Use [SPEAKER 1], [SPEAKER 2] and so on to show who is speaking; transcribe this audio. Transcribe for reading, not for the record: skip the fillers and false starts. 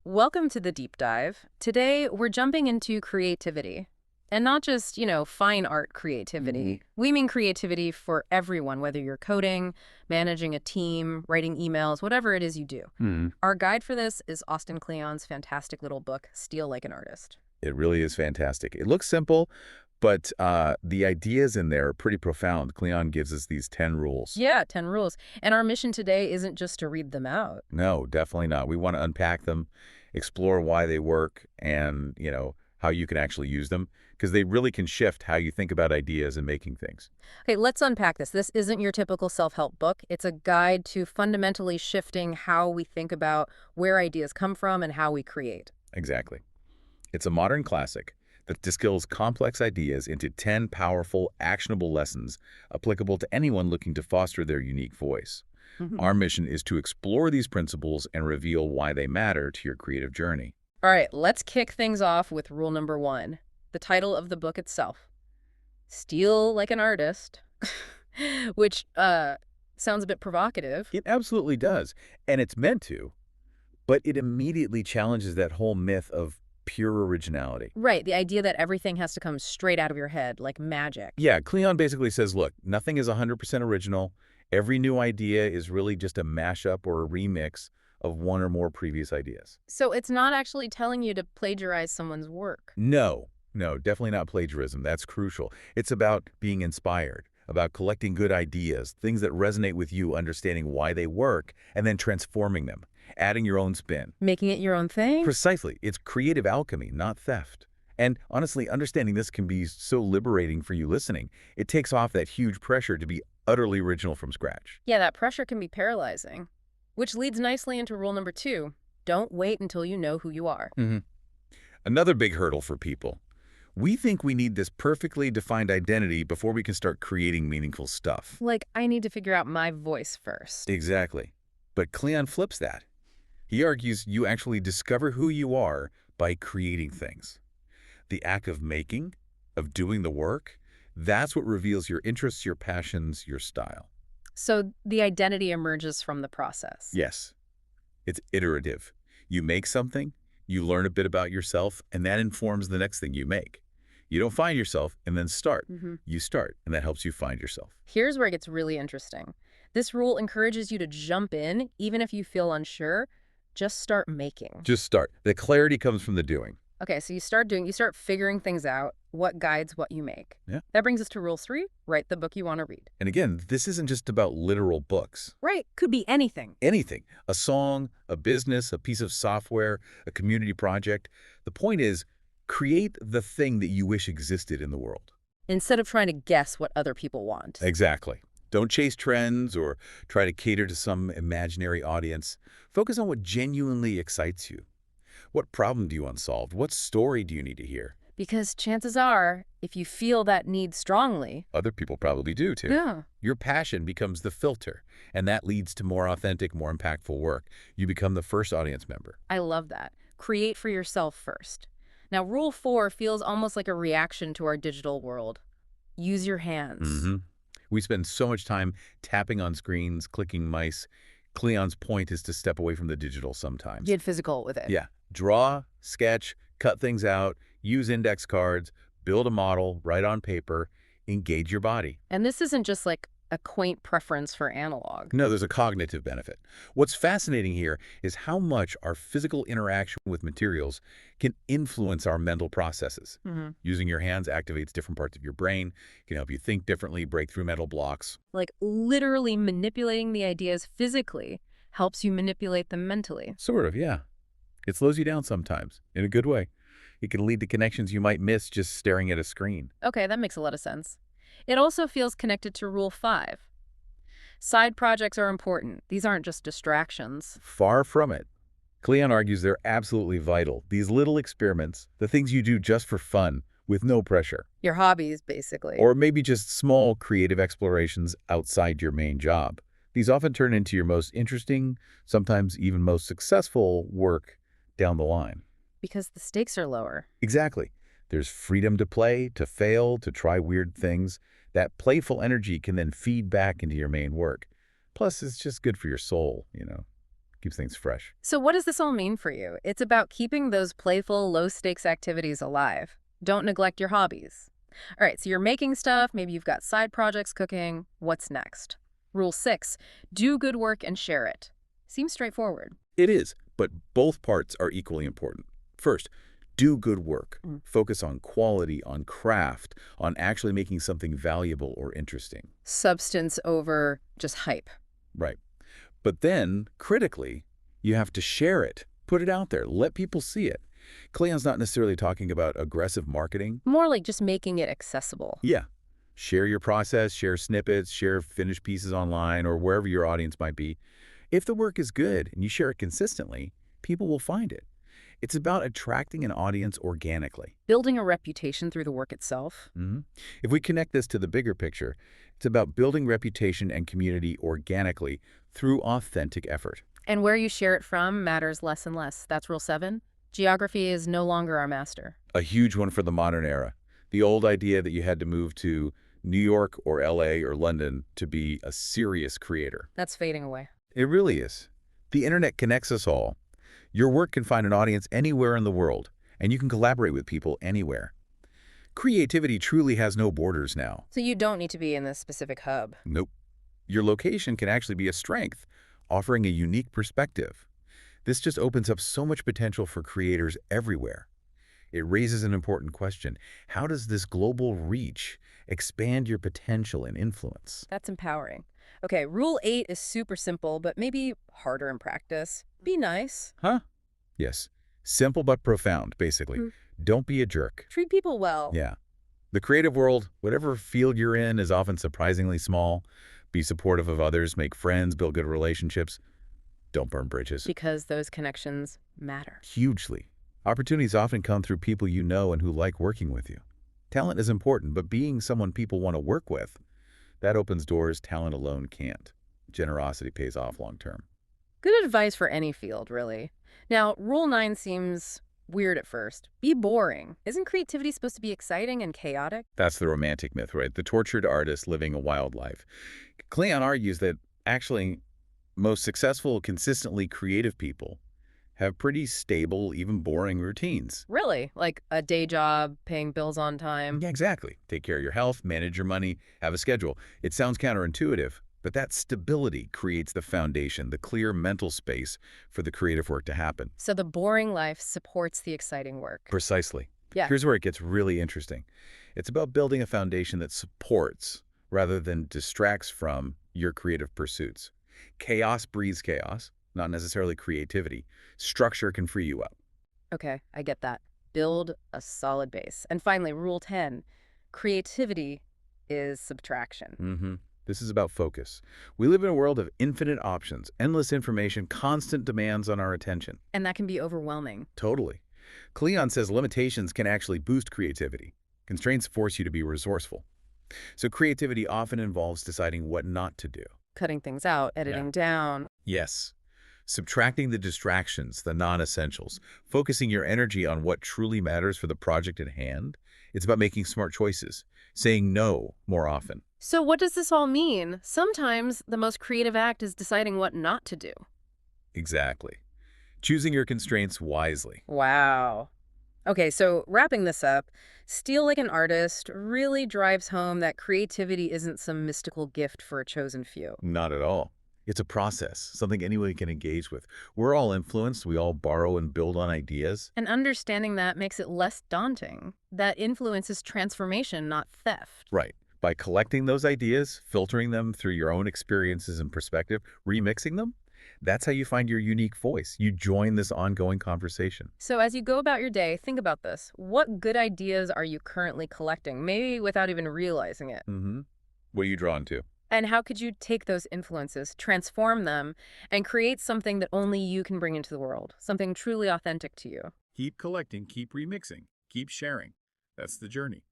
[SPEAKER 1] Welcome to the deep dive. Today, we're jumping into creativity. And not just, fine art
[SPEAKER 2] hmm
[SPEAKER 1] creativity. We mean creativity for everyone, whether you're coding, managing a team, writing emails, whatever it is you do.
[SPEAKER 2] hmm
[SPEAKER 1] Our guide for this is Austin Kleon's fantastic little book, Steal Like an Artist.
[SPEAKER 2] It really is fantastic. It looks simple, but the ideas in there are pretty profound. Cleon gives us these 10 rules.
[SPEAKER 1] Yeah, 10 rules. And our mission today isn't just to read them out.
[SPEAKER 2] No, definitely not. We want to unpack them, explore why they work, and, how you can actually use them, because they really can shift how you think about ideas and making things.
[SPEAKER 1] Okay, let's unpack this. This isn't your typical self-help book. It's a guide to fundamentally shifting how we think about where ideas come from and how we create.
[SPEAKER 2] Exactly. It's a modern classic that distills complex ideas into 10 powerful, actionable lessons applicable to anyone looking to foster their unique voice.
[SPEAKER 1] Mhm.
[SPEAKER 2] Our mission is to explore these principles and reveal why they matter to your creative journey.
[SPEAKER 1] All right, let's kick things off with rule number one, the title of the book itself, Steal Like an Artist, which sounds a bit provocative.
[SPEAKER 2] It absolutely does, and it's meant to, but it immediately challenges that whole myth of pure originality.
[SPEAKER 1] Right, the idea that everything has to come straight out of your head, like magic.
[SPEAKER 2] Yeah, Cleon basically says, look, nothing is 100% original. Every new idea is really just a mashup or a remix of one or more previous ideas.
[SPEAKER 1] So it's not actually telling you to plagiarize someone's work.
[SPEAKER 2] No, no, definitely not plagiarism. That's crucial. It's about being inspired, about collecting good ideas, things that resonate with you, understanding why they work, and then transforming them, adding your own spin.
[SPEAKER 1] Making it your own thing?
[SPEAKER 2] Precisely. It's creative alchemy, not theft. And honestly, understanding this can be so liberating for you listening. It takes off that huge pressure to be utterly original from scratch.
[SPEAKER 1] Yeah, that pressure can be paralyzing. Which leads nicely into rule number two, don't wait until you know who you are.
[SPEAKER 2] hmm Another big hurdle for people. We think we need this perfectly defined identity before we can start creating meaningful stuff.
[SPEAKER 1] Like, I need to figure out my voice first.
[SPEAKER 2] Exactly. But Cleon flips that. He argues you actually discover who you are by creating things. The act of making, of doing the work, that's what reveals your interests, your passions, your style.
[SPEAKER 1] So the identity emerges from the process.
[SPEAKER 2] Yes, it's iterative. You make something, you learn a bit about yourself, and that informs the next thing you make. You don't find yourself and then start.
[SPEAKER 1] hmm
[SPEAKER 2] You start, and that helps you find yourself.
[SPEAKER 1] Here's where it gets really interesting. This rule encourages you to jump in, even if you feel unsure. Just start making.
[SPEAKER 2] Just start. The clarity comes from the doing.
[SPEAKER 1] Okay, so you start figuring things out, what guides what you make.
[SPEAKER 2] Yeah.
[SPEAKER 1] That brings us to rule three, write the book you want to read.
[SPEAKER 2] And again, this isn't just about literal books.
[SPEAKER 1] Right, could be anything.
[SPEAKER 2] Anything, a song, a business, a piece of software, a community project. The point is, create the thing that you wish existed in the world.
[SPEAKER 1] Instead of trying to guess what other people want.
[SPEAKER 2] Exactly. Don't chase trends or try to cater to some imaginary audience. Focus on what genuinely excites you. What problem do you want solved? What story do you need to hear?
[SPEAKER 1] Because chances are, if you feel that need strongly,
[SPEAKER 2] Other people probably do too.
[SPEAKER 1] yeah,
[SPEAKER 2] Your passion becomes the filter, and that leads to more authentic, more impactful work. You become the first audience member.
[SPEAKER 1] I love that. Create for yourself first. Now, rule four feels almost like a reaction to our digital world. Use your hands.
[SPEAKER 2] hmm We spend so much time tapping on screens, clicking mice. Cleon's point is to step away from the digital sometimes.
[SPEAKER 1] Get physical with it.
[SPEAKER 2] Yeah. Draw, sketch, cut things out, use index cards, build a model, write on paper, engage your body.
[SPEAKER 1] And this isn't just like a quaint preference for analog.
[SPEAKER 2] No, there's a cognitive benefit. What's fascinating here is how much our physical interaction with materials can influence our mental processes.
[SPEAKER 1] hmm
[SPEAKER 2] Using your hands activates different parts of your brain, can help you think differently, break through mental blocks.
[SPEAKER 1] Like literally manipulating the ideas physically helps you manipulate them mentally.
[SPEAKER 2] Sort of, yeah. It slows you down sometimes, in a good way. It can lead to connections you might miss just staring at a screen.
[SPEAKER 1] Okay, that makes a lot of sense. It also feels connected to rule five. Side projects are important. These aren't just distractions.
[SPEAKER 2] Far from it. Cleon argues they're absolutely vital. These little experiments, the things you do just for fun, with no pressure.
[SPEAKER 1] Your hobbies, basically.
[SPEAKER 2] Or maybe just small creative explorations outside your main job. These often turn into your most interesting, sometimes even most successful work down the line.
[SPEAKER 1] Because the stakes are lower.
[SPEAKER 2] Exactly. There's freedom to play, to fail, to try weird things. That playful energy can then feed back into your main work. Plus, it's just good for your soul. Keeps things fresh.
[SPEAKER 1] So what does this all mean for you? It's about keeping those playful, low-stakes activities alive. Don't neglect your hobbies. All right, so you're making stuff, maybe you've got side projects cooking. What's next? Rule 6, do good work and share it. Seems straightforward.
[SPEAKER 2] It is, but both parts are equally important. First, do good work.
[SPEAKER 1] Mm.
[SPEAKER 2] Focus on quality, on craft, on actually making something valuable or interesting.
[SPEAKER 1] Substance over just hype.
[SPEAKER 2] Right. But then, critically, you have to share it. Put it out there. Let people see it. Kleon's not necessarily talking about aggressive marketing.
[SPEAKER 1] More like just making it accessible.
[SPEAKER 2] Yeah. Share your process, share snippets, share finished pieces online or wherever your audience might be. If the work is good and you share it consistently, people will find it. It's about attracting an audience organically.
[SPEAKER 1] Building a reputation through the work itself.
[SPEAKER 2] If we connect this to the bigger picture, it's about building reputation and community organically through authentic effort.
[SPEAKER 1] And where you share it from matters less and less. That's rule 7. Geography is no longer our master.
[SPEAKER 2] A huge one for the modern era. The old idea that you had to move to New York or LA or London to be a serious creator.
[SPEAKER 1] That's fading away.
[SPEAKER 2] It really is. The internet connects us all. Your work can find an audience anywhere in the world, and you can collaborate with people anywhere. Creativity truly has no borders now.
[SPEAKER 1] So you don't need to be in this specific hub.
[SPEAKER 2] Nope. Your location can actually be a strength, offering a unique perspective. This just opens up so much potential for creators everywhere. It raises an important question. How does this global reach expand your potential and influence?
[SPEAKER 1] That's empowering. Okay, rule 8 is super simple, but maybe harder in practice. Be nice.
[SPEAKER 2] Huh? Yes. Simple but profound, basically. Don't be a jerk.
[SPEAKER 1] Treat people well.
[SPEAKER 2] Yeah. The creative world, whatever field you're in, is often surprisingly small. Be supportive of others, make friends, build good relationships. Don't burn bridges.
[SPEAKER 1] Because those connections matter.
[SPEAKER 2] Hugely. Opportunities often come through people you know and who like working with you. Talent is important, but being someone people want to work with, that opens doors talent alone can't. Generosity pays off long term.
[SPEAKER 1] Good advice for any field, really. Now, rule 9 seems weird at first. Be boring. Isn't creativity supposed to be exciting and chaotic?
[SPEAKER 2] That's the romantic myth, right? The tortured artist living a wild life. Kleon argues that actually most successful, consistently creative people have pretty stable, even boring routines.
[SPEAKER 1] Really? Like a day job, paying bills on time?
[SPEAKER 2] Yeah, exactly. Take care of your health, manage your money, have a schedule. It sounds counterintuitive, but that stability creates the foundation, the clear mental space for the creative work to happen.
[SPEAKER 1] So the boring life supports the exciting work.
[SPEAKER 2] Precisely.
[SPEAKER 1] Yeah.
[SPEAKER 2] Here's where it gets really interesting. It's about building a foundation that supports rather than distracts from your creative pursuits. Chaos breeds chaos, not necessarily creativity. Structure can free you up.
[SPEAKER 1] Okay, I get that. Build a solid base. And finally, rule 10, creativity is subtraction.
[SPEAKER 2] This is about focus. We live in a world of infinite options, endless information, constant demands on our attention.
[SPEAKER 1] And that can be overwhelming.
[SPEAKER 2] Totally. Kleon says limitations can actually boost creativity. Constraints force you to be resourceful. So creativity often involves deciding what not to do.
[SPEAKER 1] Cutting things out, editing down.
[SPEAKER 2] Yes. Subtracting the distractions, the non-essentials, focusing your energy on what truly matters for the project at hand. It's about making smart choices, saying no more often.
[SPEAKER 1] So what does this all mean? Sometimes the most creative act is deciding what not to do.
[SPEAKER 2] Exactly. Choosing your constraints wisely.
[SPEAKER 1] Wow. Okay, so wrapping this up, Steal Like an Artist really drives home that creativity isn't some mystical gift for a chosen few.
[SPEAKER 2] Not at all. It's a process, something anyone can engage with. We're all influenced. We all borrow and build on ideas.
[SPEAKER 1] And understanding that makes it less daunting. That influence is transformation, not theft.
[SPEAKER 2] Right. By collecting those ideas, filtering them through your own experiences and perspective, remixing them, that's how you find your unique voice. You join this ongoing conversation.
[SPEAKER 1] So as you go about your day, think about this. What good ideas are you currently collecting, maybe without even realizing it?
[SPEAKER 2] What are you drawn to?
[SPEAKER 1] And how could you take those influences, transform them, and create something that only you can bring into the world, something truly authentic to you?
[SPEAKER 2] Keep collecting, keep remixing, keep sharing. That's the journey.